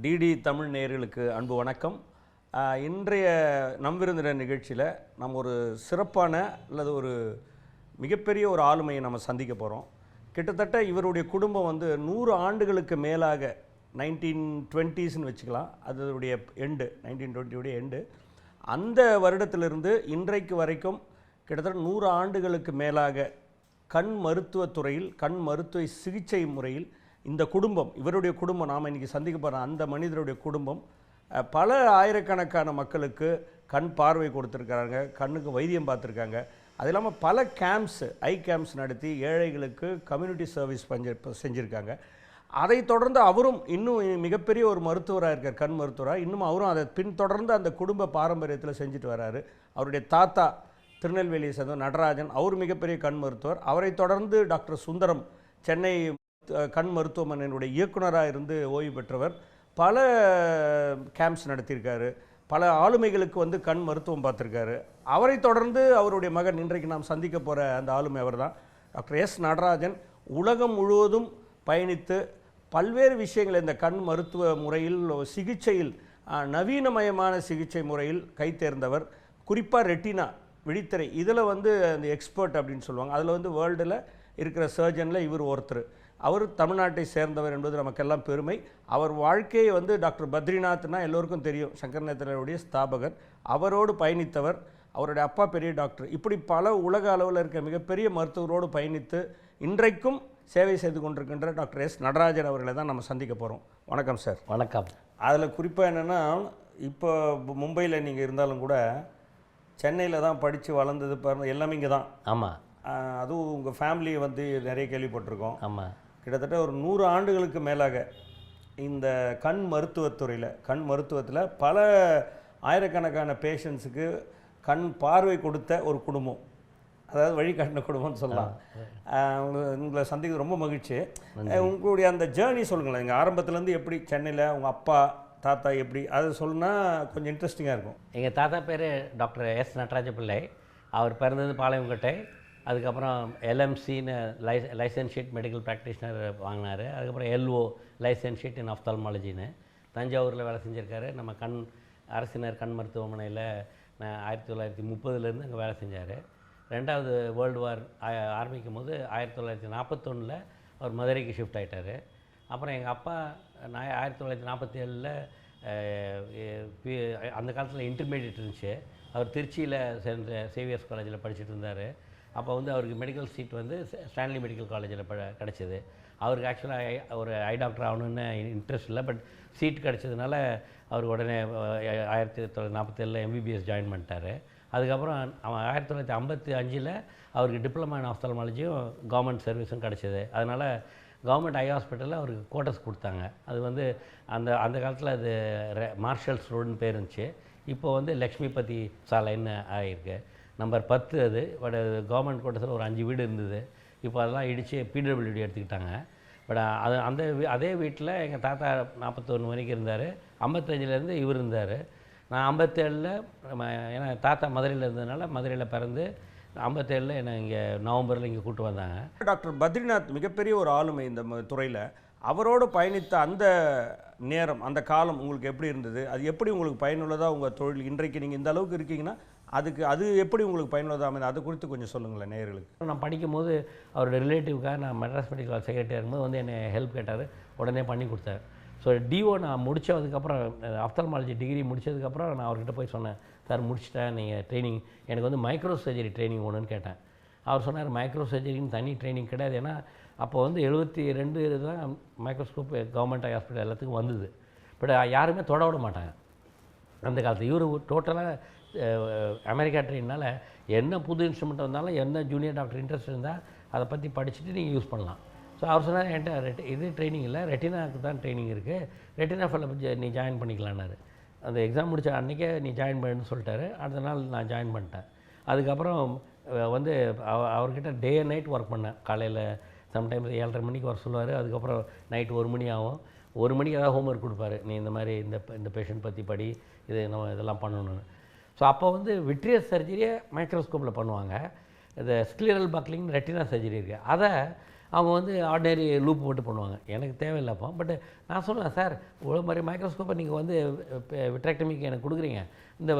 DD Tamil நேயர்களுக்கு அன்பு வணக்கம். இன்றைய நம் விருந்தினர் நிகழ்ச்சியில் நம்ம ஒரு சிறப்பான அல்லது ஒரு மிகப்பெரிய ஒரு ஆளுமையை நம்ம சந்திக்க போகிறோம். கிட்டத்தட்ட இவருடைய குடும்பம் வந்து 100 ஆண்டுகளுக்கு மேலாக 1920ஸ்ன்னு வச்சுக்கலாம், அதனுடைய எண்டு 1920 எண்டு, அந்த வருடத்திலிருந்து இன்றைக்கு வரைக்கும் கிட்டத்தட்ட 100 ஆண்டுகளுக்கு மேலாக கண் மருத்துவத்துறையில் கண் மருத்துவ சிகிச்சை முறையில் இந்த குடும்பம், இவருடைய குடும்பம், நாம் இன்றைக்கி சந்திக்க போகிற அந்த மனிதருடைய குடும்பம் பல ஆயிரக்கணக்கான மக்களுக்கு கண் பார்வை கொடுத்துருக்காங்க, கண்ணுக்கு வைத்தியம் பார்த்துருக்காங்க. அது இல்லாமல் பல கேம்ப்ஸ், ஐ கேம்ப்ஸ் நடத்தி ஏழைகளுக்கு கம்யூனிட்டி சர்வீஸ் செஞ்சுருக்காங்க. அதை தொடர்ந்து அவரும் இன்னும் மிகப்பெரிய ஒரு மருத்துவராக இருக்கார், கண் மருத்துவராக. இன்னும் அவரும் அதை பின்தொடர்ந்து அந்த குடும்ப பாரம்பரியத்தில் செஞ்சுட்டு வர்றாரு. அவருடைய தாத்தா திருநெல்வேலியை சேர்ந்த நடராஜன், அவர் மிகப்பெரிய கண் மருத்துவர். அவரை தொடர்ந்து டாக்டர் சுந்தரம் சென்னை கண் மருத்துவமனையினுடைய இயக்குனராக இருந்து ஓய்வு பெற்றவர். பல கேம்ப்ஸ் நடத்தியிருக்காரு, பல ஆளுமைகளுக்கு வந்து கண் மருத்துவம் பார்த்துருக்காரு. அவரை தொடர்ந்து அவருடைய மகன், இன்றைக்கு நாம் சந்திக்க போகிற அந்த ஆளுமை அவர் தான், டாக்டர் எஸ் நடராஜன். உலகம் முழுவதும் பயணித்து பல்வேறு விஷயங்கள் இந்த கண் மருத்துவ முறையில், சிகிச்சையில், நவீனமயமான சிகிச்சை முறையில் கை தேர்ந்தவர். குறிப்பாக ரெட்டினா, விழித்திரை, இதில் வந்து அந்த எக்ஸ்பர்ட் அப்படின்னு சொல்லுவாங்க. அதில் வந்து வேர்ல்டில் இருக்கிற சர்ஜனில் இவர் ஒருத்தர். அவர் தமிழ்நாட்டை சேர்ந்தவர் என்பது நமக்கெல்லாம் பெருமை. அவர் வாழ்க்கையை வந்து டாக்டர் பத்ரிநாத்னா எல்லோருக்கும் தெரியும், சங்கர் நேத்ராலயுடைய ஸ்தாபகர். அவரோடு பயணித்தவர். அவருடைய அப்பா பெரிய டாக்டர். இப்படி பல உலக அளவில் இருக்க மிகப்பெரிய மருத்துவரோடு பயணித்து இன்றைக்கும் சேவை செய்து கொண்டிருக்கின்ற டாக்டர் எஸ் நடராஜன் அவர்களை தான் நம்ம சந்திக்க போகிறோம். வணக்கம் சார். வணக்கம். அதில் குறிப்பாக என்னென்னா, இப்போ மும்பையில் நீங்கள் இருந்தாலும் கூட சென்னையில் தான் படித்து வளர்ந்தது, பிறந்த எல்லாமே இங்கே தான். ஆமாம். அதுவும் உங்கள் ஃபேமிலியை வந்து நிறைய கேள்விப்பட்டிருக்கோம். ஆமாம். கிட்டத்தட்ட ஒரு 100 ஆண்டுகளுக்கு மேலாக இந்த கண் மருத்துவத்துறையில், கண் மருத்துவத்தில் பல ஆயிரக்கணக்கான பேஷண்ட்ஸுக்கு கண் பார்வை கொடுத்த ஒரு குடும்பம், அதாவது வழிகாட்டின குடும்பம்னு சொல்லலாம். உங்களை சந்திக்கிறது ரொம்ப மகிழ்ச்சி. உங்களுடைய அந்த ஜேர்னி சொல்லுங்களேன். எங்கள் ஆரம்பத்துலேருந்து எப்படி சென்னையில் உங்கள் அப்பா தாத்தா எப்படி, அதை சொல்லுன்னா கொஞ்சம் இன்ட்ரெஸ்டிங்காக இருக்கும். எங்கள் தாத்தா பேர் டாக்டர் எஸ் நடராஜ பிள்ளை. அவர் பிறந்தது பாளையங்கோட்டை. அதுக்கப்புறம் எல்எம்சின்னு லைசன்ஸ் ஷீட் மெடிக்கல் ப்ராக்டிஷனர் வாங்கினார். அதுக்கப்புறம் எல்ஓ லைசன்ஸ் ஷீட் இன் ஆஃப்தால்மாலஜின்னு தஞ்சாவூரில் வேலை செஞ்சுருக்காரு. நம்ம அரசினர் கண் மருத்துவமனையில் 1930 அங்கே வேலை செஞ்சார். ரெண்டாவது வேர்ல்டு வார் ஆரம்பிக்கும் போது 1941 அவர் மதுரைக்கு ஷிஃப்ட் ஆகிட்டார். அப்புறம் எங்கள் அப்பா 1947 அந்த காலத்தில் இன்டர்மீடியட் இருந்துச்சு. அவர் திருச்சியில் சென்ற சேவியர்ஸ் காலேஜில் படிச்சுட்டு இருந்தார். அப்போ வந்து அவருக்கு மெடிக்கல் சீட் வந்து ஸ்டான்லி மெடிக்கல் காலேஜில் கிடச்சிது. அவருக்கு ஆக்சுவலாக ஒரு ஐ டாக்டர் ஆகணுன்னு இன்ட்ரெஸ்ட் இல்லை, பட் சீட் கிடச்சதுனால அவர் உடனே 1947 எம்பிபிஎஸ் ஜாயின் பண்ணிட்டார். அதுக்கப்புறம் அவன் 1955 அவருக்கு டிப்ளமா இன் ஆஃப்தால்மாலஜியும் கவர்மெண்ட் சர்வீஸும் கிடச்சிது. அதனால் கவர்மெண்ட் ஐ ஹாஸ்பிட்டலில் அவருக்கு குவார்ட்டர்ஸ் கொடுத்தாங்க. அது வந்து அந்த காலத்தில் அது மார்ஷல்ஸ் ரோடுன்னு பேர் இருந்துச்சு. இப்போ வந்து லக்ஷ்மிபதி சாலைன்னு ஆகிருக்கு. நம்பர் 10 அது. பட் கவர்மெண்ட் குவார்ட்டர்ஸில் ஒரு 5 வீடு இருந்தது. இப்போ அதெல்லாம் இடித்து பிடபிள்யூடி எடுத்துக்கிட்டாங்க. பட் அதே வீட்டில் எங்கள் தாத்தா 41 வரைக்கும் இருந்தார். 55 இவர் இருந்தார். நான் 57 ஏன்னா தாத்தா மதுரையில் இருந்ததுனால மதுரையில் பிறந்து 57 என்னை இங்கே நவம்பரில் இங்கே கூப்பிட்டு வந்தாங்க. டாக்டர் பத்ரிநாத் மிகப்பெரிய ஒரு ஆளுமை இந்த துறையில். அவரோடு பயணித்த அந்த நேரம், அந்த காலம் உங்களுக்கு எப்படி இருந்தது? அது எப்படி உங்களுக்கு பயனுள்ளதாக உங்கள் தொழில் இன்றைக்கு நீங்கள் இந்த அளவுக்கு இருக்கீங்கன்னா அது எப்படி உங்களுக்கு பயனுள்ளதாக அமைந்தது? அது குறித்து கொஞ்சம் சொல்லுங்களேன் நேயர்களுக்கு. நான் படிக்கும்போது அவரோட ரிலேட்டிவ்க்காக நான் மெட்ராஸ் மெடிக்கல் காலேஜ் செக்ரட்டரியாக இருக்கும்போது வந்து என்னை ஹெல்ப் கேட்டார். உடனே பண்ணி கொடுத்தாரு. ஸோ டிஓ நான் முடித்ததுக்கப்புறம், ஆஃப்தால்மாலஜி டிகிரி முடித்ததுக்கப்புறம் நான் அவர்கிட்ட போய் சொன்னேன், சார் முடிச்சிட்டேன், நீங்கள் ட்ரைனிங் எனக்கு வந்து மைக்ரோ சர்ஜரி ட்ரைனிங் ஒன்றுன்னு கேட்டேன். அவர் சொன்னார், மைக்ரோ சர்ஜரின்னு தனி ட்ரைனிங் கிடையாது. ஏன்னா அப்போ வந்து 72 தான் மைக்ரோஸ்கோப் கவர்மெண்ட் ஹாஸ்பிட்டல் எல்லாத்துக்கும் வந்தது. பட் யாருமே தொட விட மாட்டாங்க அந்த காலத்தில். இவர் டோட்டலாக அமெரிக்கா ட்ரெயினால் என்ன புது இன்ஸ்ட்ருமெண்ட் வந்தாலும், என்ன ஜூனியர் டாக்டர் இன்ட்ரெஸ்ட் இருந்தால் அதை பற்றி படிச்சுட்டு நீங்கள் யூஸ் பண்ணலாம். ஸோ அவர் சொன்னார், என்கிட்ட இது ட்ரைனிங் இல்லை, ரெட்டினாவுக்கு தான் ட்ரைனிங் இருக்குது, ரெட்டினா ஃபெல்லோ நீ ஜாயின் பண்ணிக்கலான்னாரு. அந்த எக்ஸாம் முடித்த அன்றைக்கே நீ ஜாயின் பண்ணுன்னு சொல்லிட்டாரு. அடுத்த நாள் நான் ஜாயின் பண்ணிட்டேன். அதுக்கப்புறம் வந்து அவர்கிட்ட டே அண்ட் நைட் ஒர்க் பண்ணேன். காலையில் சம்டைம்ஸ் 7:30 மணிக்கு வர சொல்லுவார். அதுக்கப்புறம் நைட் 1 மணி ஆகும். 1 மணிக்கு ஏதாவது ஹோம்ஒர்க் கொடுப்பாரு, நீ இந்த மாதிரி இந்த பேஷண்ட் பற்றி படி, இது நம்ம இதெல்லாம் பண்ணணும்னு. ஸோ அப்போ வந்து விட்ரியஸ் சர்ஜரியை மைக்ரோஸ்கோப்பில் பண்ணுவாங்க. இந்த ஸ்க்ளீரல் பக்லிங் ரெட்டினா சர்ஜரி இருக்குது. அதை அவங்க வந்து ஆர்டினரி லூப் போட்டு பண்ணுவாங்க. எனக்கு தேவையில்லை அப்போ. பட் நான் சொல்லுவேன், சார் இவ்வளோ மாதிரி மைக்ரோஸ்கோப்பை நீங்கள் வந்து விட்ரெக்டமிக்கு எனக்கு கொடுக்குறீங்க, இந்த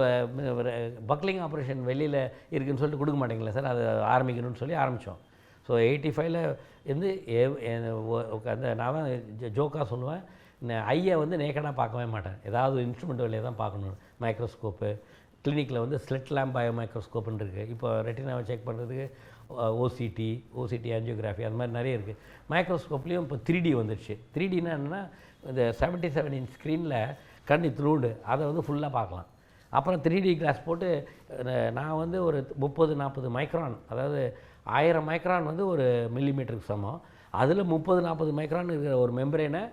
பக்லிங் ஆப்ரேஷன் வெளியில் இருக்குதுன்னு சொல்லிட்டு கொடுக்க மாட்டேங்களா சார், அதை ஆரம்பிக்கணும்னு சொல்லி ஆரம்பித்தோம். ஸோ 85ல் வந்து அந்த நான் தான் ஜோக்காக சொல்லுவேன், ஐயை வந்து நேக்கடாக பார்க்கவே மாட்டேன், ஏதாவது இன்ஸ்ட்ருமெண்ட் வழியாக தான் பார்க்கணும். மைக்ரோஸ்கோப்பு கிளினிக்கில் வந்து ஸ்லெட் லேம்ப் பயோ மைக்ரோஸ்கோப்புன்னு இருக்குது. இப்போ ரெட்டினாவை செக் பண்ணுறதுக்கு ஓசிடி ஆஞ்சியோகிராஃபி அது மாதிரி நிறைய இருக்குது. மைக்ரோஸ்கோப்லேயும் இப்போ 3D வந்துடுச்சு. 3Dனா என்னென்னா இந்த 77 இன்ச் ஸ்க்ரீனில் கண்ணி த்ரூடு அதை வந்து ஃபுல்லாக பார்க்கலாம். அப்புறம் 3D கிளாஸ் போட்டு நான் வந்து ஒரு 30-40 மைக்ரான், அதாவது 1000 மைக்ரான் வந்து ஒரு மில்லிமீட்டருக்கு சமம். அதில் 30-40 மைக்ரான் இருக்கிற ஒரு மெம்பரேனை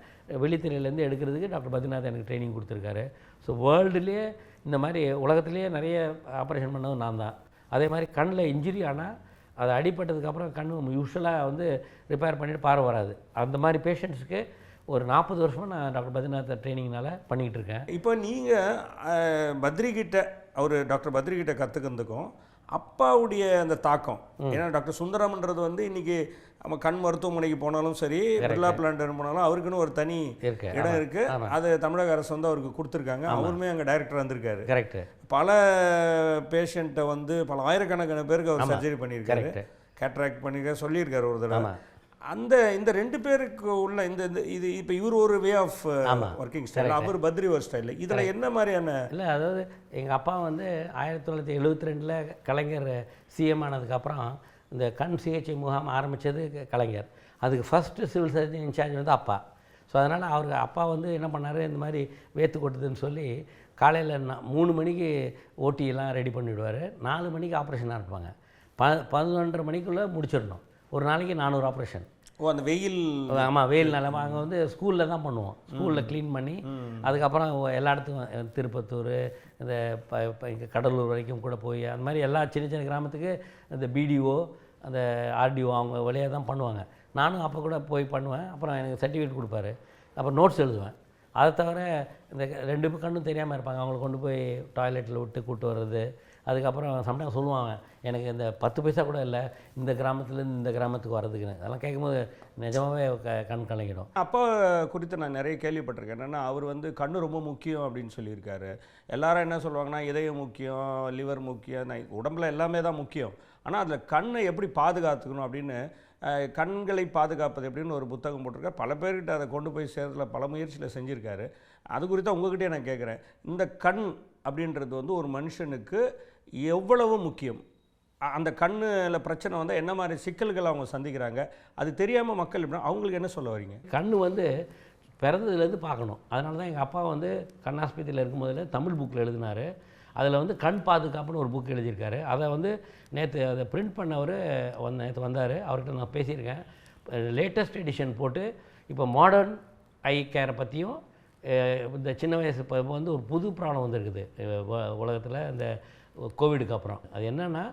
வெளித்திரையிலேருந்து எடுக்கிறதுக்கு டாக்டர் பத்ரிநாத் எனக்கு ட்ரைனிங் கொடுத்துருக்காரு. ஸோ வேர்ல்டுலேயே இந்த மாதிரி உலகத்துலேயே நிறைய ஆப்ரேஷன் பண்ணது நான் தான். அதே மாதிரி கண்ணில் இன்ஜுரி ஆனால் அது அடிப்பட்டதுக்கப்புறம் கண் யூஸ்வலாக வந்து ரிப்பேர் பண்ணிவிட்டு பார்வை வராது. அந்த மாதிரி பேஷண்ட்ஸுக்கு ஒரு 40 வருஷமாக நான் டாக்டர் பத்ரிநாத் ட்ரைனிங்னால் பண்ணிக்கிட்டு இருக்கேன். இப்போ நீங்கள் பத்ரிகிட்ட டாக்டர் பத்ரிகிட்ட கற்றுக்கிறதுக்கும் அப்பாவுடைய அந்த தாக்கம், ஏன்னா டாக்டர் சுந்தரம்ன்றது வந்து இன்றைக்கி நம்ம கண் மருத்துவமனைக்கு போனாலும் சரி, பிர்லா பிளான்டர் போனாலும் அவருக்குன்னு ஒரு தனி இடம் இருக்குது. அது தமிழக அரசு வந்து அவருக்கு கொடுத்துருக்காங்க. அவருமே அங்கே டைரக்டர் வந்திருக்காரு. கரெக்டு. பல பேஷண்ட்டை வந்து பல ஆயிரக்கணக்கான பேருக்கு அவர் சர்ஜரி பண்ணியிருக்காரு, கேட்ராக்ட் பண்ணியிருக்காரு, சொல்லியிருக்காரு ஒரு தடவை. இந்த 2 பேருக்கு உள்ள இது இப்போ இவர் ஒரு வே ஆஃப் ஒர்க்கிங் ஸ்டைல், அவர் பத்ரி ஒரு ஸ்டைல், இதில் என்ன மாதிரியான இல்லை, அதாவது எங்கள் அப்பா வந்து 1972 கலைஞர் சிஎம் ஆனதுக்கப்புறம் இந்த கண் சிகிச்சை முகாம் ஆரம்பித்தது கலைஞர். அதுக்கு ஃபஸ்ட்டு சிவில் சர்ஜன் இன்சார்ஜ் வந்து அப்பா. ஸோ அதனால் அவருக்கு அப்பா வந்து என்ன பண்ணார், இந்த மாதிரி வேத்து கொட்டுதுன்னு சொல்லி காலையில் 3 மணிக்கு ஓட்டியெல்லாம் ரெடி பண்ணிவிடுவார். 4 மணிக்கு ஆப்ரேஷன் ஆரம்பிப்பாங்க. 11:30 மணிக்குள்ளே முடிச்சிடணும். ஒரு நாளைக்கு 400 ஆப்ரேஷன். அந்த வெயில், ஆமாம், வெயில் நிலமா. அங்கே வந்து ஸ்கூலில் தான் பண்ணுவோம். ஸ்கூலில் க்ளீன் பண்ணி அதுக்கப்புறம் எல்லா இடத்துக்கும் திருப்பத்தூர், இந்த இங்கே கடலூர் வரைக்கும் கூட போய் அந்த மாதிரி எல்லா சின்ன சின்ன கிராமத்துக்கு இந்த பிடிஓ அந்த ஆர்டிஓ அவங்க வழியாக தான் பண்ணுவாங்க. நானும் அப்போ கூட போய் பண்ணுவேன். அப்புறம் எனக்கு சர்டிஃபிகேட் கொடுப்பாரு. அப்புறம் நோட்ஸ் எழுதுவேன். அதை தவிர இந்த 2 கண்ணும் தெரியாமல் இருப்பாங்க, அவங்கள கொண்டு போய் டாய்லெட்டில் விட்டு கூப்பிட்டு வர்றது. அதுக்கப்புறம் சம்டைம் சொல்லுவாங்க, எனக்கு இந்த 10 பைசா கூட இல்லை இந்த கிராமத்துலேருந்து இந்த கிராமத்துக்கு வர்றதுக்குன்னு. அதெல்லாம் கேட்கும்போது நிஜமாகவே கண் கலங்கிடும். அப்பா குறித்து நான் நிறைய கேள்விப்பட்டிருக்கேன். என்னென்னா அவர் வந்து கண் ரொம்ப முக்கியம் அப்படின்னு சொல்லியிருக்காரு. எல்லாரும் என்ன சொல்லுவாங்கன்னா, இதயம் முக்கியம், லிவர் முக்கியம், உடம்புல எல்லாமே தான் முக்கியம். ஆனால் அதில் கண்ணை எப்படி பாதுகாத்துக்கணும் அப்படின்னு, கண்களை பாதுகாப்பது எப்படின்னு ஒரு புத்தகம் போட்டிருக்காரு. பல பேர்கிட்ட அதை கொண்டு போய் சேர்த்துல பல முயற்சியில் செஞ்சுருக்காரு. அது குறித்து உங்ககிட்டே நான் கேட்குறேன், இந்த கண் அப்படின்றது வந்து ஒரு மனுஷனுக்கு எவ்வளவு முக்கியம்? அந்த கண்ணில் பிரச்சனை வந்தால் என்ன மாதிரி சிக்கல்கள் அவங்க சந்திக்கிறாங்க? அது தெரியாமல் மக்கள் எப்படின்னா அவங்களுக்கு என்ன சொல்ல வரீங்க? கண் வந்து பிறந்ததுலேருந்து பார்க்கணும். அதனால தான் எங்கள் அப்பா வந்து கண் ஆஸ்பத்திரியில் இருக்கும்போதில் தமிழ் புக்கில் எழுதினார். அதில் வந்து கண் பாதுகாப்புன்னு ஒரு புக் எழுதியிருக்காரு. அதை வந்து நேற்று அதை பிரிண்ட் பண்ணவர் நேற்று வந்தார். அவர்கிட்ட நான் பேசியிருக்கேன். லேட்டஸ்ட் எடிஷன் போட்டு இப்போ மாடர்ன் ஐ கேரை பற்றியும், இந்த சின்ன வயசு இப்போ வந்து ஒரு புது ப்ராப்ளம் வந்துருக்குது உலகத்தில் இந்த கோவிடுக்கு அப்புறம். அது என்னென்னா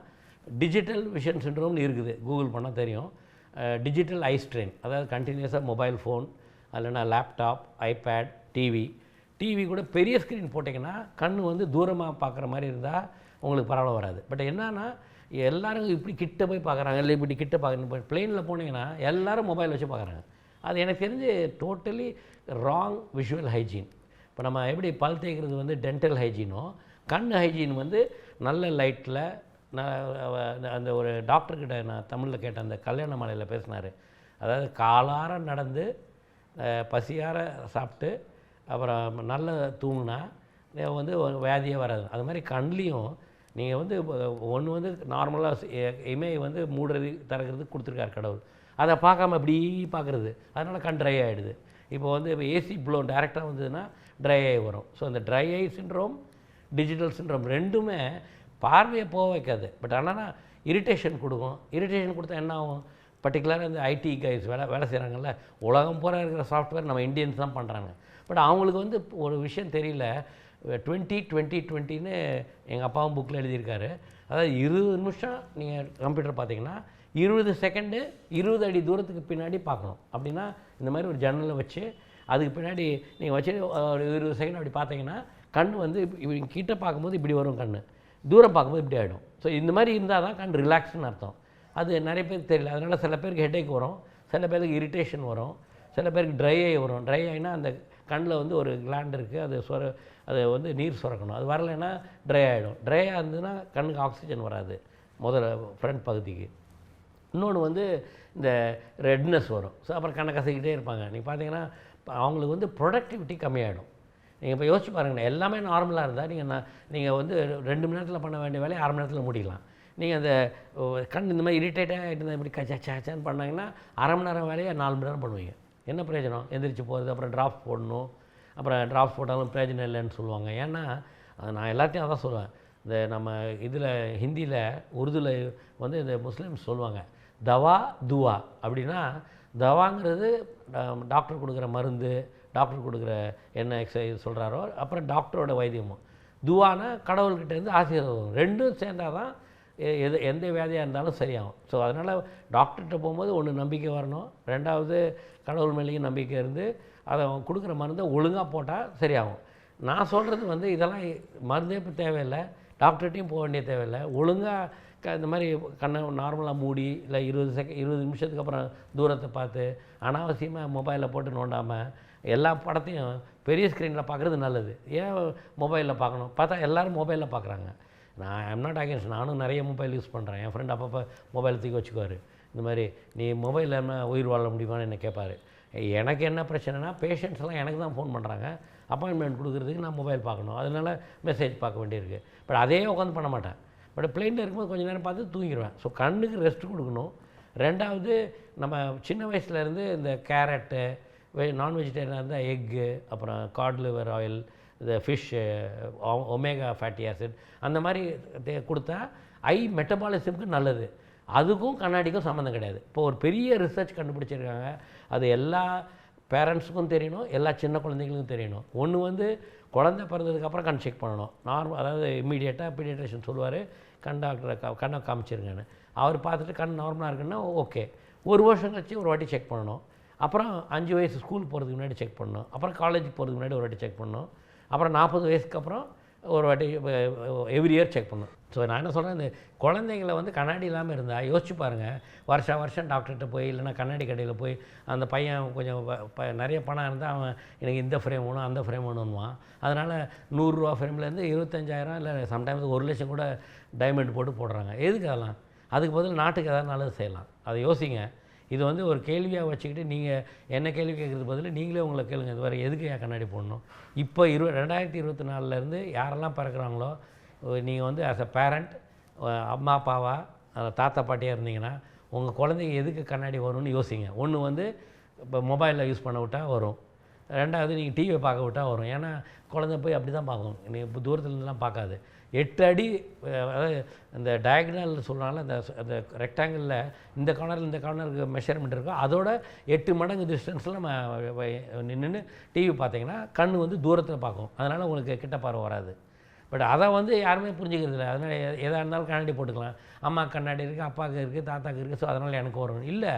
டிஜிட்டல் விஷன் சிண்ட்ரோம்னு இருக்குது, கூகுள் பண்ணால் தெரியும். டிஜிட்டல் ஐ ஸ்ட்ரெயின், அதாவது கண்டினியூஸாக மொபைல் ஃபோன், இல்லைனா லேப்டாப், ஐபேட், டிவி கூட பெரிய ஸ்க்ரீன் போட்டிங்கன்னா கண் வந்து தூரமாக பார்க்குற மாதிரி இருந்தால் உங்களுக்கு பரவாயில்ல வராது. பட் என்னன்னா எல்லோரும் இப்படி கிட்ட போய் பார்க்குறாங்க, இல்லை இப்படி கிட்ட பார்க்குறேன். இப்போ ப்ளெயினில் போனீங்கன்னா எல்லோரும் மொபைல் வச்சு பார்க்குறாங்க. அது எனக்கு தெரிஞ்சு டோட்டலி ராங் விஷுவல் ஹைஜீன். இப்போ நம்ம எப்படி பல் தேய்க்கிறது வந்து டென்டல் ஹைஜீனோ, கண் ஹைஜீன் வந்து நல்ல லைட்டில். நான் அந்த ஒரு டாக்டர்கிட்ட நான் தமிழில் கேட்டேன், அந்த கல்யாண மாலையில் பேசினார். அதாவது காலார நடந்து பசியார சாப்பிட்டு அப்புறம் நல்லா தூங்கினா வந்து வியாதியே வராது. அது மாதிரி கண்லேயும் நீங்கள் வந்து ஒன்று வந்து நார்மலாக இமை வந்து மூடுறது திறக்கிறது கொடுத்துருக்காரு கடவுள். அதை பார்க்காம இப்படி பார்க்குறது, அதனால் கண் ட்ரை ஆகிடுது. இப்போ வந்து இப்போ ஏசி ப்ளோ டைரெக்டாக வந்ததுன்னா ட்ரை ஆகி வரும். ஸோ அந்த ட்ரை ஐ சிண்ட்ரோம், டிஜிட்டல் சிண்ட்ரோம் ரெண்டுமே பார்வையை போக வைக்காது. பட் ஆனால் இரிட்டேஷன் கொடுக்கும். இரிட்டேஷன் கொடுத்தா என்ன ஆகும்? பர்டிகுலராக இந்த ஐடி கைஸ் வேலை செய்கிறாங்கல்ல, உலகம் பூரா இருக்கிற சாஃப்ட்வேர் நம்ம இந்தியன்ஸ் தான் பண்ணுறாங்க. பட் அவங்களுக்கு வந்து ஒரு விஷயம் தெரியல. 20-20-20ன்னு எங்கள் அப்பாவும் புக்கில் எழுதியிருக்காரு. அதாவது 20 நிமிஷம் நீங்கள் கம்ப்யூட்டர் பார்த்தீங்கன்னா 20 செகண்டு 20 அடி தூரத்துக்கு பின்னாடி பார்க்கணும். அப்படின்னா இந்த மாதிரி ஒரு ஜன்னலை வச்சு அதுக்கு பின்னாடி நீங்கள் வச்சு ஒரு 20 செகண்ட் அப்படி பார்த்தீங்கன்னா கண் வந்து இப்படி கிட்ட பார்க்கும்போது இப்படி வரும், கண் தூரம் பார்க்கும்போது இப்படி ஆகிடும். ஸோ இந்த மாதிரி இருந்தால் தான் கண் ரிலாக்ஸ்னு அர்த்தம். அது நிறைய பேருக்கு தெரியல. அதனால் சில பேருக்கு ஹெட்டேக் வரும், சில பேருக்கு இரிட்டேஷன் வரும், சில பேருக்கு ட்ரை ஐ வரும். ட்ரை ஐனா அந்த கண்ணில் வந்து ஒரு கிளாண்ட் இருக்குது, அது வந்து நீர் சுரக்கணும். அது வரலைன்னா ட்ரை ஆகிடும். ட்ரையாக இருந்ததுன்னா கண்ணுக்கு ஆக்சிஜன் வராது முதல்ல ஃப்ரண்ட் பகுதிக்கு. இன்னொன்று வந்து இந்த ரெட்னஸ் வரும். ஸோ அப்புறம் கண்ணை கசக்கிட்டே இருப்பாங்க. நீங்கள் பார்த்தீங்கன்னா அவங்களுக்கு வந்து ப்ரொடக்டிவிட்டி கம்மியாகிடும். நீங்கள் இப்போ யோசிச்சு பாருங்கண்ணே, எல்லாமே நார்மலாக இருந்தால் நீங்கள் வந்து 2 மணி நேரத்தில் பண்ண வேண்டிய வேலையை 1/2 மணி நேரத்தில் முடிக்கலாம். நீங்கள் அந்த கண் இந்த மாதிரி இரிட்டேட்டாக இருந்தால் இப்படி கச்சான்னு பண்ணாங்கன்னா 1/2 மணி நேரம் வேலையை 4 மணி நேரம் பண்ணுவீங்க. என்ன பிரயோஜனம்? எந்திரிச்சு போகிறது, அப்புறம் ட்ராப்ஸ் போடணும். அப்புறம் ட்ராப்ஸ் போட்டாலும் பிரயோஜனம் இல்லைன்னு சொல்லுவாங்க. ஏன்னா நான் எல்லாத்தையும் அதான் சொல்லுவேன். இந்த நம்ம இதில் ஹிந்தியில் உருதுவில் வந்து இந்த முஸ்லீம்ஸ் சொல்லுவாங்க தவா துவா. அப்படின்னா தவாங்கிறது டாக்டர் கொடுக்குற மருந்து, டாக்டர் கொடுக்குற என்ன எக்ஸசைஸ் சொல்கிறாரோ, அப்புறம் டாக்டரோட வைத்தியமும். துவானா கடவுள்கிட்டேருந்து ஆசீர்வாதம். ரெண்டும் சேர்ந்தால் தான் எந்த வியாதியாக இருந்தாலும் சரியாகும். ஸோ அதனால் டாக்டர்கிட்ட போகும்போது ஒன்று நம்பிக்கை வரணும், ரெண்டாவது கடவுள் மேலேயும் நம்பிக்கை இருந்து அதை கொடுக்குற மருந்தை ஒழுங்காக போட்டால் சரியாகும். நான் சொல்கிறது வந்து இதெல்லாம் மருந்தே இப்போ தேவையில்லை, டாக்டர்கிட்டையும் போக வேண்டிய தேவையில்லை. ஒழுங்காக இந்த மாதிரி கண்ணை நார்மலாக மூடி இல்லை 20 நிமிஷத்துக்கு அப்புறம் தூரத்தை பார்த்து அனாவசியமாக மொபைலில் போட்டு நோண்டாமல் எல்லா படத்தையும் பெரிய ஸ்க்ரீனில் பார்க்குறது நல்லது. ஏன் மொபைலில் பார்க்கணும்? பார்த்தா எல்லோரும் மொபைலில் பார்க்குறாங்க. நான் ஐம் நாட் அகேன்ஸ்ட், நானும் நிறைய மொபைல் யூஸ் பண்ணுறேன். என் ஃப்ரெண்ட் அப்பப்போ மொபைல் தூக்கி வச்சுக்குவார். இந்த மாதிரி நீ மொபைல் இல்லாமல் உயிர் வாழ முடியுமான்னு என்ன கேட்பார். எனக்கு என்ன பிரச்சனைனா, பேஷண்ட்ஸ்லாம் எனக்கு தான் ஃபோன் பண்ணுறாங்க, அப்பாயின்மெண்ட் கொடுக்குறதுக்கு நான் மொபைல் பார்க்கணும், அதனால் மெசேஜ் பார்க்க வேண்டியிருக்கு. பட் அதே உட்காந்து பண்ண மாட்டேன். பட் பிளேனில் இருக்கும்போது கொஞ்சம் நேரம் பார்த்து தூங்கிடுவேன். ஸோ கண்ணுக்கு ரெஸ்ட் கொடுக்கணும். ரெண்டாவது, நம்ம சின்ன வயசுலேருந்து இந்த கேரட்டு, நான் வெஜிடேரியனாக இருந்தால் எக்கு, அப்புறம் காட் லிவர் ஆயில், இந்த ஃபிஷ்ஷு, ஒமேகா ஃபேட்டி ஆசிட் அந்த மாதிரி கொடுத்தா ஐ மெட்டபாலிசம்க்கு நல்லது. அதுக்கும் கண்ணாடிக்கும் சம்மந்தம் கிடையாது. இப்போ ஒரு பெரிய ரிசர்ச் கண்டுபிடிச்சிருக்காங்க. அது எல்லா பேரண்ட்ஸுக்கும் தெரியணும், எல்லா சின்ன குழந்தைங்களுக்கும் தெரியணும். ஒன்று வந்து குழந்தை பிறந்ததுக்கப்புறம் கண் செக் பண்ணணும். அதாவது இம்மீடியட்டாக பீடியாட்ரிஷியன் சொல்லுவார், கண் டாக்டரை கண்ணை காமிச்சிருங்கன்னு. அவர் பார்த்துட்டு கண் நார்மலாக இருக்குன்னா ஓகே. 1 வருஷம் கழிச்சு ஒரு வாட்டி செக் பண்ணணும். அப்புறம் 5 வயசு ஸ்கூல் போகிறதுக்கு முன்னாடி செக் பண்ணணும். அப்புறம் காலேஜுக்கு போகிறதுக்கு முன்னாடி ஒரு வாட்டி செக் பண்ணணும். அப்புறம் 40 வயசுக்கு அப்புறம் ஒரு வாட்டி எவ்ரி இயர் செக் பண்ணணும். ஸோ நான் என்ன சொல்கிறேன், இந்த குழந்தைங்களை வந்து கண்ணாடி இல்லாமல் இருந்தால் யோசிச்சு பாருங்கள். வருஷம் டாக்டர்கிட்ட போய் இல்லைனா கண்ணாடி கடையில் போய் அந்த பையன் கொஞ்சம் நிறைய பணம் இருந்தால் அவன் எனக்கு இந்த ஃப்ரேம் வேணும் அந்த ஃப்ரேம் வேணும்னுவான். அதனால் 100 ரூபா ஃப்ரேம்லேருந்து 25,000 இல்லை சம்டைம்ஸ் 1 லட்சம் கூட டைமண்ட் போட்டு போடுறாங்க. எதுக்கு அதெல்லாம்? அதுக்கு பதில் நாட்டுக்கு எதாவது நல்லது செய்யலாம். அதை யோசிங்க. இது வந்து ஒரு கேள்வியாக வச்சுக்கிட்டு நீங்கள் என்ன கேள்வி கேட்குறது பதில் நீங்களே உங்களை கேளுங்க. இது வரை எதுக்கு ஏன் கண்ணாடி போடணும்? இப்போ 2024 யாரெல்லாம் பிறக்கிறாங்களோ, நீங்கள் வந்து ஆஸ் அ பேரண்ட், அம்மா அப்பாவா தாத்தா பாட்டியாக இருந்தீங்கன்னா உங்கள் குழந்தைங்க எதுக்கு கண்ணாடி வரும்னு யோசிங்க. ஒன்று வந்து இப்போ மொபைலில் யூஸ் பண்ண விட்டால் வரும். ரெண்டாவது நீங்கள் டிவியை பார்க்க விட்டால் வரும். ஏன்னா குழந்தை போய் அப்படி தான் பார்க்கும். நீங்கள் இப்போ தூரத்துலேருந்துலாம் பார்க்காது. 8 அடி, அதாவது இந்த டயக்னல் சொல்கிறாங்கள, அந்த ரெக்டாங்கிளில் இந்த கார்னருக்கு மெஷர்மெண்ட் இருக்கோ அதோட 8 மடங்கு டிஸ்டன்ஸில் நம்ம நின்று டிவி பார்த்தீங்கன்னா கண் வந்து தூரத்தில் பார்க்கும். அதனால் உங்களுக்கு கிட்ட பார்வை வராது. பட் அதை வந்து யாருமே புரிஞ்சுக்கிறது இல்லை. அதனால் எதாக இருந்தாலும் கண்ணாடி போட்டுக்கலாம். அம்மா கண்ணாடி இருக்குது, அப்பாவுக்கு இருக்குது, தாத்தாக்கு இருக்குது, ஸோ அதனால் எனக்கு வரும் இல்லை.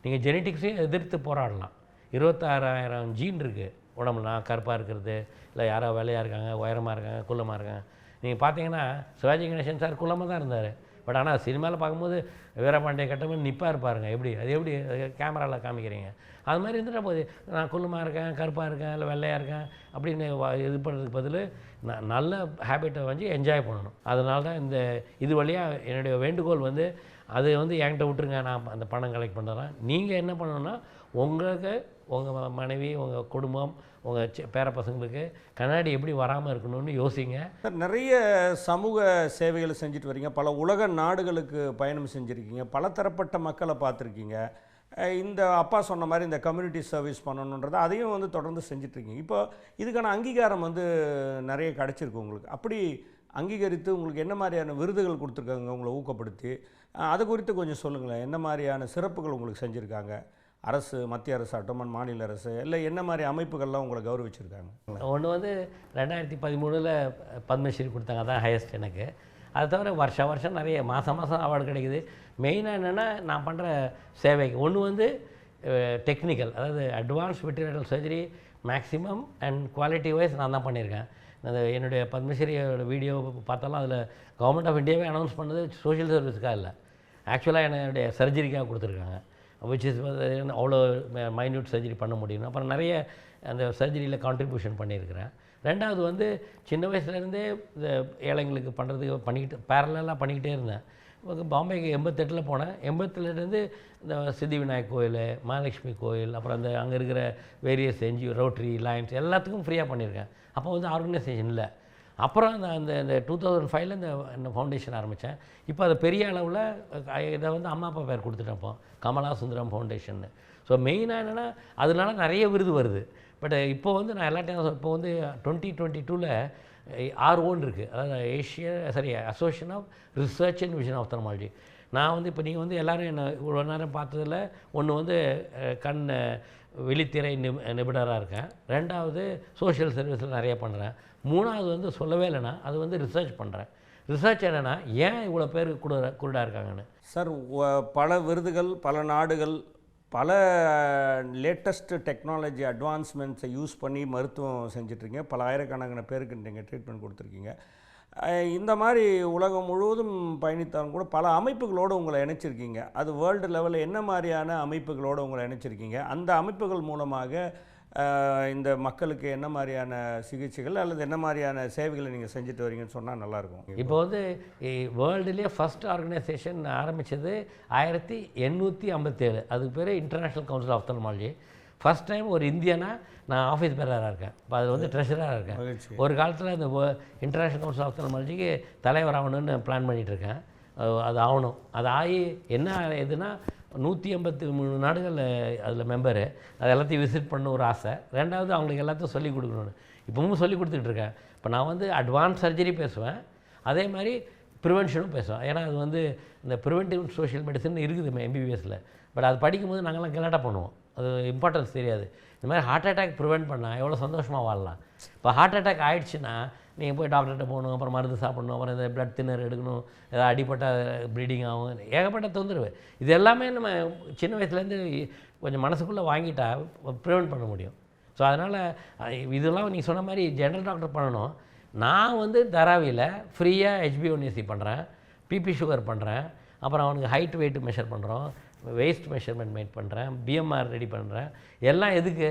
நீங்கள் ஜெனட்டிக்ஸையும் எதிர்த்து போராடலாம். 26,000 ஜீன் இருக்குது உடம்புல. நான் கருப்பாக இருக்கிறது, இல்லை யாரோ வெள்ளையாக இருக்காங்க, உயரமாக இருக்காங்க, குள்ளமாக இருக்காங்க. நீங்கள் பார்த்தீங்கன்னா சிவாஜி கணேசன் சார் குள்ளமாக தான் இருந்தார். பட் ஆனால் சினிமாவில் பார்க்கும்போது வீரபாண்டிய கட்டமாக நிற்பாக இருப்பாருங்க. அது எப்படி கேமராவில் காமிக்கிறீங்க? அது மாதிரி இருந்துட்டால் போது நான் குள்ளமாக இருக்கேன், கருப்பாக இருக்கேன், இல்லை வெள்ளையாக இருக்கேன் அப்படின்னு இது பண்ணுறதுக்கு பதில் நல்ல ஹேபிட்டை வந்து என்ஜாய் பண்ணணும். அதனால தான் இது வழியாக என்னுடைய வேண்டுகோள் வந்து அது வந்து என்கிட்ட விட்டுருங்க, நான் அந்த பணம் கலெக்ட் பண்ணுறேன். நீங்கள் என்ன பண்ணணுன்னா உங்களுக்கு, உங்கள் மனைவி, உங்கள் குடும்பம், உங்கள் பேர பசங்களுக்கு கண்ணாடி எப்படி வராமல் இருக்கணும்னு யோசிங்க. சார், நிறைய சமூக சேவைகளை செஞ்சுட்டு வரீங்க. பல உலக நாடுகளுக்கு பயணம் செஞ்சுருக்கீங்க. பல தரப்பட்ட மக்களை பார்த்துருக்கீங்க. இந்த அப்பா சொன்ன மாதிரி இந்த கம்யூனிட்டி சர்வீஸ் பண்ணணுன்றதை அதையும் வந்து தொடர்ந்து செஞ்சிட்ருக்கீங்க. இப்போ இதுக்கான அங்கீகாரம் வந்து நிறைய கிடச்சிருக்கு உங்களுக்கு. அப்படி அங்கீகரித்து உங்களுக்கு என்ன மாதிரியான விருதுகள் கொடுத்துருக்காங்க உங்களை ஊக்கப்படுத்தி? அது குறித்து கொஞ்சம் சொல்லுங்களேன். என்ன மாதிரியான சிறப்புகள் உங்களுக்கு செஞ்சுருக்காங்க? அரசு, மத்திய அரசு ஆகட்டும், மாநில அரசு, இல்லை என்ன மாதிரி அமைப்புகள்லாம் உங்களை கௌரவிச்சிருக்காங்க? ஒன்று வந்து 2013 பத்மஸ்ரீ கொடுத்தாங்க, அதான் ஹையஸ்ட் எனக்கு. அது தவிர வருஷம் நிறைய மாதம் அவார்டு கிடைக்குது. மெயினாக என்னென்னா நான் பண்ணுற சேவைக்கு ஒன்று வந்து டெக்னிக்கல், அதாவது advance veterinary surgery maximum and quality wise நான் தான் பண்ணியிருக்கேன். என்னுடைய பத்மஸ்ரீயோட வீடியோ பார்த்தாலும் அதில் கவர்மெண்ட் ஆஃப் இந்தியாவே அனௌன்ஸ் பண்ணது சோஷியல் சர்வீஸுக்காக இல்லை, ஆக்சுவலாக என்னுடைய சர்ஜரிக்காக கொடுத்துருக்காங்க. விச் இஸ் அவ்வளோ மைன்யூட் சர்ஜரி பண்ண முடியும். அப்புறம் நிறைய அந்த சர்ஜரியில் கான்ட்ரிபியூஷன் பண்ணியிருக்கிறேன். ரெண்டாவது வந்து சின்ன வயசுலேருந்தே இந்த ஏழைங்களுக்கு பண்ணுறதுக்கு பேரலாக பண்ணிக்கிட்டே இருந்தேன். பாம்பேக்கு 88 போனேன். 88லேருந்து இந்த சித்தி விநாயக் கோயில், மகாலட்சுமி கோயில், அப்புறம் அந்த அங்கே இருக்கிற வேரியஸ் என்ஜிஓ, ரோட்டரி, லயன்ஸ் எல்லாத்துக்கும் ஃப்ரீயாக பண்ணியிருக்கேன். அப்போ வந்து ஆர்கனைசேஷன் இல்லை. அப்புறம் இந்த 2005 இந்த ஃபவுண்டேஷன் ஆரம்பித்தேன். இப்போ அது பெரிய அளவில் இதை வந்து அம்மா அப்பா பேர் கொடுத்துட்டேன். இப்போ கமலா சுந்தரம் ஃபவுண்டேஷன். ஸோ மெயினாக என்னென்னா அதனால நிறைய விருது வருது. பட் இப்போ வந்து நான் எல்லா டைம் இப்போ வந்து 2022 ROன்னு இருக்குது. அதாவது association of research and vision ophthalmology. நான் வந்து இப்போ நீங்கள் வந்து எல்லோரும் என்ன இவ்வளோ நேரம் பார்த்ததில் ஒன்று வந்து கண் விழித்திரை நிபுணராக இருக்கேன். ரெண்டாவது சோஷியல் சர்வீஸில் நிறைய பண்ணுறேன். மூணாவது வந்து சொல்லவே இல்லைன்னா அது வந்து ரிசர்ச் பண்ணுறேன். ரிசர்ச் என்னென்னா ஏன் இவ்வளோ பேர் குருடாக இருக்காங்கன்னு. சார், பல விருதுகள், பல நாடுகள், பல லேட்டஸ்ட் டெக்னாலஜி அட்வான்ஸ்மெண்ட்ஸை யூஸ் பண்ணி மருத்துவம் செஞ்சிட்ருக்கீங்க. பல ஆயிரக்கணக்கான பேருக்கு நீங்கள் ட்ரீட்மெண்ட் கொடுத்துருக்கீங்க. இந்த மாதிரி உலகம் முழுவதும் பயணித்தவங்க கூட பல அமைப்புகளோடு உங்களை இணைச்சிருக்கீங்க. அது வேர்ல்டு லெவலில் என்ன மாதிரியான அமைப்புகளோடு உங்களை இணைச்சிருக்கீங்க? அந்த அமைப்புகள் மூலமாக இந்த மக்களுக்கு என்ன மாதிரியான சிகிச்சைகள் அல்லது என்ன மாதிரியான சேவைகளை நீங்கள் செஞ்சுட்டு வரீங்கன்னு சொன்னால் நல்லாயிருக்கும். இப்போ வந்து வேர்ல்டுலேயே ஃபஸ்ட் ஆர்கனைசேஷன் ஆரம்பித்தது 1857. அதுக்கு பேர் international council of ophthalmology. First time ஒரு இந்தியனா நான் ஆஃபீஸ் பேராக இருக்கேன். இப்போ அது வந்து ட்ரெஷராக இருக்கேன். ஒரு காலத்தில் இந்த இன்டர்நேஷ்னல் கவுன்சில் ஆஃப் ஆப்தல்மாலஜிக்கு தலைவர் ஆகணும்னு பிளான் பண்ணிகிட்ருக்கேன். அது ஆகணும். அது ஆகி என்ன எதுனா 183 நாடுகள் அதில் மெம்பரு. அது எல்லாத்தையும் விசிட் பண்ண ஒரு ஆசை. ரெண்டாவது அவங்களுக்கு எல்லாத்தையும் சொல்லிக் கொடுக்கணும்னு இப்போவும் சொல்லிக் கொடுத்துட்ருக்கேன். இப்போ நான் வந்து அட்வான்ஸ் சர்ஜரி பேசுவேன், அதே மாதிரி ப்ரிவென்ஷனும் பேசுவேன். ஏன்னா அது வந்து இந்த ப்ரிவென்டிவ் சோஷியல் மெடிசன் இருக்குது MBBSல. பட் அது படிக்கும்போது நாங்கள்லாம் கலாட்டா பண்ணுவோம். அது இம்பார்ட்டன்ஸ் தெரியாது. இந்த மாதிரி ஹார்ட் அட்டாக் ப்ரிவென்ட் பண்ணால் எவ்வளோ சந்தோஷமாக வாழலாம். இப்போ ஹார்ட் அட்டாக் ஆகிடுச்சுன்னா நீங்கள் போய் டாக்டர்கிட்ட போகணும், அப்புறம் மருந்து சாப்பிடணும், அப்புறம் இந்த பிளட் தின்னர் எடுக்கணும், ஏதாவது அடிப்பட்டால் ப்ளீடிங் ஆகும், ஏகப்பட்ட தொந்தரவு. இது எல்லாமே நம்ம சின்ன வயசுலேருந்து கொஞ்சம் மனசுக்குள்ளே வாங்கிட்டா ப்ரிவென்ட் பண்ண முடியும். ஸோ அதனால் இதெல்லாம் நீங்கள் சொன்ன மாதிரி ஜென்ரல் டாக்டர் பண்ணணும். நான் வந்து தராவியில் ஃப்ரீயாக HbA1c பண்ணுறேன், பிபி சுகர் பண்ணுறேன், அப்புறம் அவனுக்கு ஹைட் வெயிட் மெஷர் பண்ணுறோம், வெயிஸ்ட் மெஷர்மெண்ட் மேட் பண்ணுறேன், BMR ரெடி பண்ணுறேன். எல்லாம் எதுக்கு?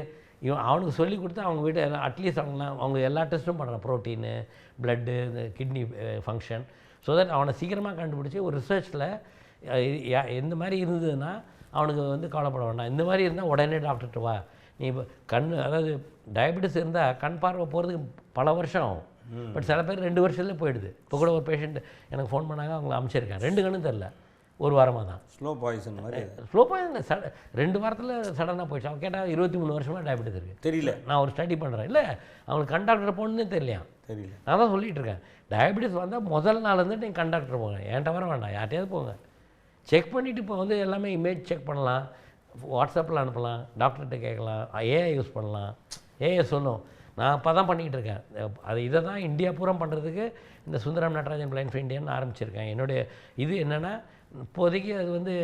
அவனுக்கு சொல்லி கொடுத்தா அவங்க வீட்டு அட்லீஸ்ட் அவங்க எல்லா டெஸ்ட்டும் பண்ணுறான். ப்ரோட்டீனு, ப்ளட்டு, இந்த கிட்னி ஃபங்க்ஷன். ஸோ தட் அவனை சீக்கிரமாக கண்டுபிடிச்சி ஒரு ரிசர்ச்சில் எந்த மாதிரி இருந்ததுன்னா அவனுக்கு வந்து கவலைப்பட வேண்டாம். இந்த மாதிரி இருந்தால் உடனே டாக்டர்கிட்ட வா. நீ இப்போ அதாவது டயபெட்டிஸ் இருந்தால் கண் பார்வை போகிறதுக்கு பல வருஷம் ஆகும். பட் சில பேர் 2 வருஷத்துலேயே போயிடுது. இப்போ கூட ஒரு பேஷண்ட் எனக்கு ஃபோன் பண்ணாங்க, அவங்கள அமைச்சிருக்கேன். 2 கண்ணும் தெரில, ஒரு வாரமாக தான். ஸ்லோ பாய்சன் மாதிரி. ஸ்லோ பாய்சன் 2 வாரத்தில் சடனாக போயிடுச்சு. அவன் கேட்டால் 23 வருஷமாக டயபெட்டிஸ் இருக்குது. தெரியல. நான் ஒரு ஸ்டடி பண்ணுறேன். இல்லை அவங்களுக்கு கண்டாக்டர் போகணுன்னே தெரியலையா? தெரியல. நான் தான் சொல்லிகிட்டு இருக்கேன். டயபெட்டிஸ் வந்தால் முதல் நாள் வந்து நீங்கள் கண்டாக்டர் போங்க, என்கிட்ட வர வேண்டாம், யார்ட்டையாவது போங்க. செக் பண்ணிவிட்டு இப்போ வந்து எல்லாமே இமேஜ் செக் பண்ணலாம், வாட்ஸ்அப்பில் அனுப்பலாம், டாக்டர்கிட்ட கேட்கலாம், AI யூஸ் பண்ணலாம். AI சொன்னோம். நான் இப்போ தான் பண்ணிக்கிட்டு இருக்கேன். இதை தான் இந்தியா பூரா பண்ணுறதுக்கு இந்த சுந்தரம் நடராஜன் பிளைண்ட் ஃபார் இந்தியான்னு ஆரம்பிச்சிருக்கேன். என்னுடைய இது என்னென்னா, இப்போதைக்கு அது வந்து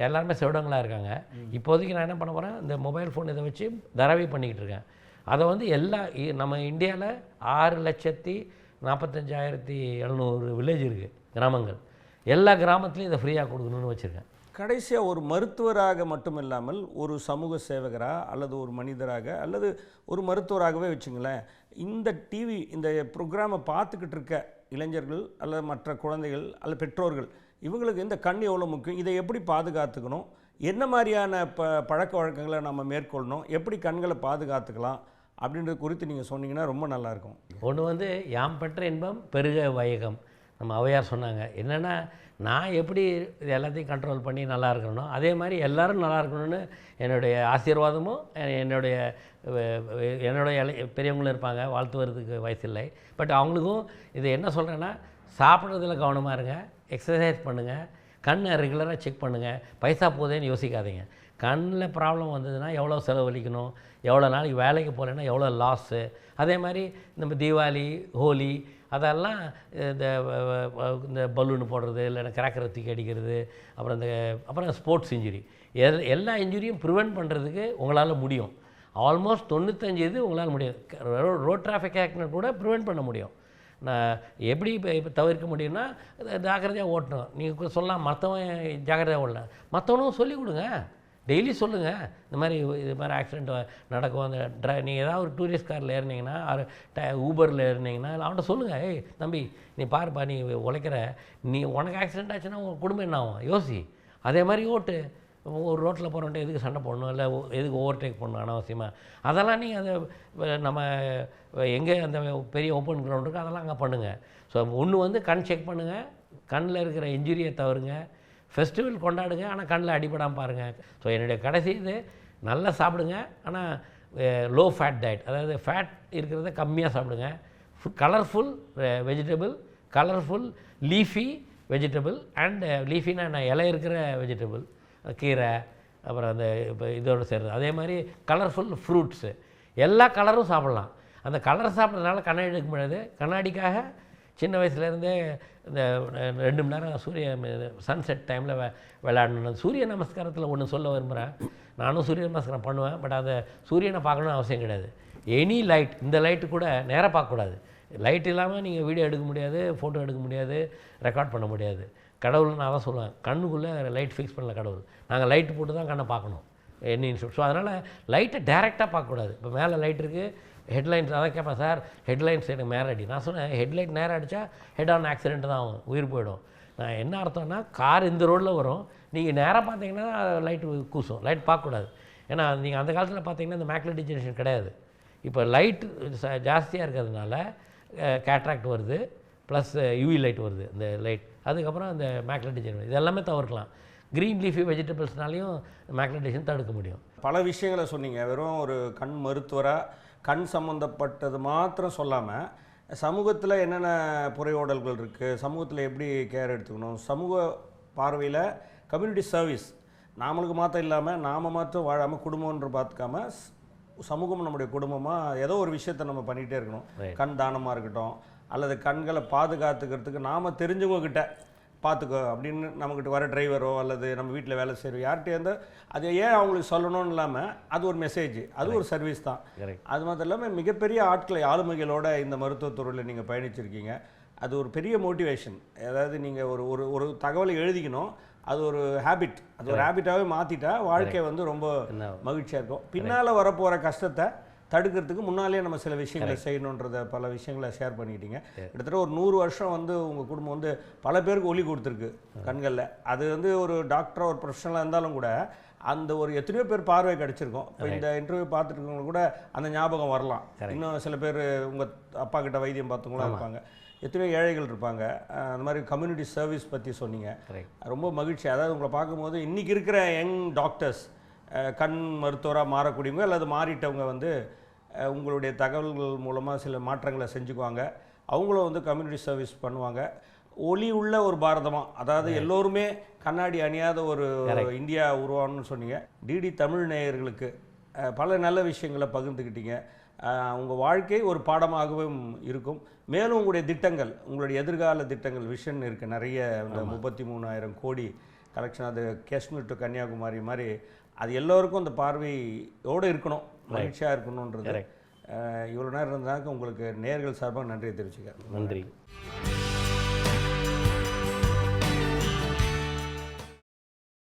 எல்லாருமே செவிடங்களாக இருக்காங்க. இப்போதைக்கு நான் என்ன பண்ண போகிறேன், இந்த மொபைல் ஃபோன் இதை வச்சு தரவி பண்ணிக்கிட்டு இருக்கேன். அதை வந்து நம்ம இந்தியாவில் 6,45,700 வில்லேஜ் இருக்குது, கிராமங்கள். எல்லா கிராமத்துலையும் இதை ஃப்ரீயாக கொடுக்கணும்னு வச்சுருக்கேன். கடைசியாக ஒரு மருத்துவராக மட்டும் இல்லாமல் ஒரு சமூக சேவகராக அல்லது ஒரு மனிதராக அல்லது ஒரு மருத்துவராகவே வச்சுங்களேன், இந்த இந்த ப்ரோக்ராமை பார்த்துக்கிட்டு இருக்க இளைஞர்கள் அல்லது மற்ற குழந்தைகள் அல்லது பெற்றோர்கள், இவங்களுக்கு இந்த கண் எவ்வளோ முக்கியம், இதை எப்படி பாதுகாத்துக்கணும், என்ன மாதிரியான பழக்க வழக்கங்களை நம்ம மேற்கொள்ளணும், எப்படி கண்களை பாதுகாத்துக்கலாம் அப்படின்றது குறித்து நீங்கள் சொன்னீங்கன்னா ரொம்ப நல்லாயிருக்கும். ஒன்று வந்து யாம் பெற்ற இன்பம் பெருக வையகம், நம்ம ஔவையார் சொன்னாங்க. என்னென்னா, நான் எப்படி இது எல்லாத்தையும் கண்ட்ரோல் பண்ணி நல்லா இருக்கணும், அதே மாதிரி எல்லோரும் நல்லா இருக்கணும்னு என்னுடைய ஆசீர்வாதமும் என்னுடைய பெரியவங்களும் இருப்பாங்க. வாழ்த்துவதுக்கு வயசில்லை. பட் அவங்களுக்கும் இது என்ன சொல்கிறேன்னா, சாப்பிட்றதுல கவனமாக இருங்க, எக்ஸசைஸ் பண்ணுங்கள், கண்ணை ரெகுலராக செக் பண்ணுங்கள். பைசா போதேன்னு யோசிக்காதீங்க. கண்ணில் ப்ராப்ளம் வந்ததுன்னா எவ்வளோ செலவழிக்கணும், எவ்வளோ நாளைக்கு வேலைக்கு போகலைன்னா எவ்வளோ லாஸு. அதே மாதிரி நம்ம தீபாவளி, ஹோலி அதெல்லாம் இந்த பலூன் போடுறது, இல்லைன்னா கிராக்கரை தூக்கி அடிக்கிறது, அப்புறம் ஸ்போர்ட்ஸ் இன்ஜுரி, எல்லா இன்ஜுரியும் ப்ரிவெண்ட் பண்ணுறதுக்கு உங்களால் முடியும். ஆல்மோஸ்ட் 95 இது உங்களால் முடியும். ரோட் டிராஃபிக் ஆக்சிடென்ட் கூட ப்ரிவெண்ட் பண்ண முடியும். நான் எப்படி இப்போ தவிர்க்க முடியும்னா, ஜாக்கிரதையாக ஓட்டணும். நீங்கள் சொல்லலாம் மற்றவன் ஜாக்கிரதையாக ஓடல, மற்றவனும் சொல்லிக் கொடுங்க. டெய்லி சொல்லுங்கள், இந்த மாதிரி இது மாதிரி ஆக்சிடெண்ட் நடக்கும். அந்த நீங்கள் ஏதாவது ஒரு டூரிஸ்ட் காரில் ஏறினீங்கன்னா, ஊபரில் ஏறினீங்கன்னா அவன்கிட்ட சொல்லுங்கள், ஏய் தம்பி நீ பாருப்பா, நீ உழைக்கிற, நீ உனக்கு ஆக்சிடெண்ட் ஆச்சுன்னா உங்கள் குடும்பம் என்ன ஆகும் யோசி. அதே மாதிரி ஓட்டு. ஒரு ரோட்டில் போகிறவன்ட்டு எதுக்கு சண்டை போடணும், இல்லை எதுக்கு ஓவர்டேக் பண்ணணும் அனாவசியமாக. அதெல்லாம் நீங்கள் அதை நம்ம எங்கே அந்த பெரிய ஓப்பன் கிரவுண்ட் இருக்குது அதெல்லாம் அங்கே பண்ணுங்கள். ஸோ ஒன்று வந்து கண் செக் பண்ணுங்கள், கண்ணில் இருக்கிற இன்ஜுரியை தவிருங்க. ஃபெஸ்டிவல் கொண்டாடுங்க, ஆனால் கண்ணில் அடிபடாமல் பாருங்கள். ஸோ என்னுடைய கடைசி இது, நல்லா சாப்பிடுங்க, ஆனால் லோ ஃபேட் டயட், அதாவது ஃபேட் இருக்கிறத கம்மியாக சாப்பிடுங்க. Colourful vegetable, colourful leafy vegetable and லீஃபினா நான் இலை இருக்கிற வெஜிடபிள், கீரை, அப்புறம் அந்த இப்போ இதோடு சேர்றது. அதே மாதிரி கலர்ஃபுல் ஃப்ரூட்ஸு, எல்லா கலரும் சாப்பிட்லாம். அந்த கலர் சாப்பிட்றதுனால கண்ணாடி எடுக்க முடியாது. கண்ணாடிக்காக சின்ன வயசுலேருந்தே இந்த 2 மணி நேரம் சூரிய சன்செட் டைமில் விளையாடணும். சூரிய நமஸ்காரத்தில் ஒன்று சொல்ல விரும்புகிறேன். நானும் சூரிய நமஸ்காரம் பண்ணுவேன், பட் அதை சூரியனை பார்க்கணும்னு அவசியம் கிடையாது. எனி லைட், இந்த லைட்டு கூட நேராக பார்க்கக்கூடாது. லைட் இல்லாமல் நீங்கள் வீடியோ எடுக்க முடியாது, ஃபோட்டோ எடுக்க முடியாது, ரெக்கார்ட் பண்ண முடியாது. கடவுள் நான் தான் சொல்லுவேன், கண்ணுக்குள்ளே லைட் ஃபிக்ஸ் பண்ணல கடவுள். நாங்கள் லைட்டு போட்டு தான் கண்ணை பார்க்கணும், என்ன இன்ஸ்டியூட். ஸோ அதனால் லைட்டை டேரெக்டாக பார்க்கக்கூடாது. இப்போ மேலே லைட் இருக்குது, ஹெட்லைன்ஸ் அதான் கேட்பேன், சார் ஹெட்லைன்ஸ் எனக்கு மேலே அடி. நான் சொன்னேன், ஹெட்லைட் நேராக அடித்தா ஹெட் ஆன் ஆக்சிடென்ட் தான் ஆகும், உயிர் போயிடும். நான் என்ன அர்த்தம்னா, கார் இந்த ரோட்டில் வரும், நீங்கள் நேராக பார்த்தீங்கன்னா லைட்டு கூசும், லைட் பார்க்கக்கூடாது. ஏன்னா நீங்கள் அந்த காலத்தில் பார்த்தீங்கன்னா இந்த மேக்லெட் டிஜெனரேஷன் கிடையாது. இப்போ லைட்டு ஜாஸ்தியாக இருக்கிறதுனால கேட்ராக்ட் வருது, ப்ளஸ் யூவி லைட் வருது, இந்த லைட். அதுக்கப்புறம் அந்த மேக்லெட் டிஜெனரேஷன் இது எல்லாமே தவிர்க்கலாம். க்ரீன் லீஃபி வெஜிடபிள்ஸ்னாலையும் மேக்லெட் டிஜெனரேஷன் தடுக்க முடியும். பல விஷயங்களை சொன்னீங்க. வெறும் ஒரு கண் மருத்துவராக கண் சம்மந்தப்பட்டது மாத்திரம் சொல்லாமல், சமூகத்தில் என்னென்ன புரையோடல்கள் இருக்குது, சமூகத்தில் எப்படி கேர் எடுத்துக்கணும், சமூக பார்வையில் கம்யூனிட்டி சர்வீஸ் நாமளுக்கு மாத்திரம் இல்லாமல், நாம் மாத்திரம் வாழாமல் குடும்பம்ன்ற பார்த்துக்காம சமூகம் நம்முடைய குடும்பமாக ஏதோ ஒரு விஷயத்தை நம்ம பண்ணிகிட்டே இருக்கணும். கண் தானமாக இருக்கட்டும், அல்லது கண்களை பாதுகாத்துக்கிறதுக்கு நாம் தெரிஞ்சவங்கக்கிட்ட பார்த்துக்கோ அப்படின்னு நம்மக்கிட்ட வர டிரைவரோ அல்லது நம்ம வீட்டில் வேலை செய்கிறோம் யார்கிட்ட இருந்தால் அதை ஏன் அவங்களுக்கு சொல்லணும்னு இல்லாமல் அது ஒரு மெசேஜ், அது ஒரு சர்வீஸ் தான். அது மாத்திரம் இல்லாமல் மிகப்பெரிய ஆட்களை ஆளுமைகளோட இந்த மருத்துவத்துறையில் நீங்கள் பயணிச்சிருக்கீங்க. அது ஒரு பெரிய மோட்டிவேஷன். அதாவது நீங்கள் ஒரு ஒரு ஒரு தகவலை எழுதிக்கணும், அது ஒரு ஹேபிட், அது ஒரு ஹேபிட்டாகவே மாற்றிட்டா வாழ்க்கை வந்து ரொம்ப மகிழ்ச்சியாக இருக்கும். பின்னால் வரப்போகிற கஷ்டத்தை தடுக்கிறதுக்கு முன்னாலே நம்ம சில விஷயங்களை செய்யணுன்றத பல விஷயங்களை ஷேர் பண்ணிக்கிட்டீங்க. கிட்டத்தட்ட ஒரு 100 வருஷம் வந்து உங்கள் குடும்பம் வந்து பல பேருக்கு ஒளி கொடுத்துருக்கு கண்களில். அது வந்து ஒரு டாக்டராக ஒரு ப்ரொஃபஷனலாக இருந்தாலும் கூட அந்த ஒரு எத்தனையோ பேர் பார்வை கிடச்சிருக்கும். இப்போ இந்த இன்டர்வியூ பார்த்துட்டு இருக்கவங்க கூட அந்த ஞாபகம் வரலாம். இன்னும் சில பேர் உங்கள் அப்பா கிட்ட வைத்தியம் பார்த்தவங்களும் இருப்பாங்க, எத்தனையோ ஏழைகள் இருப்பாங்க. அந்த மாதிரி கம்யூனிட்டி சர்வீஸ் பற்றி சொன்னீங்க, ரொம்ப மகிழ்ச்சி. அதாவது உங்களை பார்க்கும்போது இன்றைக்கி இருக்கிற யங் டாக்டர்ஸ், கண் மருத்துவராக மாறக்கூடியவங்க அல்லது மாறிட்டவங்க வந்து உங்களுடைய தகவல்கள் மூலமாக சில மாற்றங்களை செஞ்சுக்குவாங்க. அவங்களும் வந்து கம்யூனிட்டி சர்வீஸ் பண்ணுவாங்க. ஒளி உள்ள ஒரு பாரதமாக, அதாவது எல்லோருமே கண்ணாடி அணியாத ஒரு இந்தியா உருவாகணும்னு சொன்னீங்க. டிடி தமிழ் நேயர்களுக்கு பல நல்ல விஷயங்களை பகிர்ந்துக்கிட்டீங்க. உங்கள் வாழ்க்கை ஒரு பாடமாகவும் இருக்கும். மேலும் உங்களுடைய திட்டங்கள், உங்களுடைய எதிர்கால திட்டங்கள், விஷன் இருக்குது நிறைய. இந்த 33,000 கோடி கலெக்ஷன், அது காஷ்மீர் டு கன்னியாகுமரி மாதிரி, அது எல்லோருக்கும் அந்த பார்வையோடு இருக்கணும், மகிழ்ச்சியாக இருக்கணுன்றது. இவ்வளோ நேரம் இருந்தாக்க உங்களுக்கு நேயர்கள் சார்பாக நன்றியை தெரிவிச்சுக்கிறேன். நன்றி.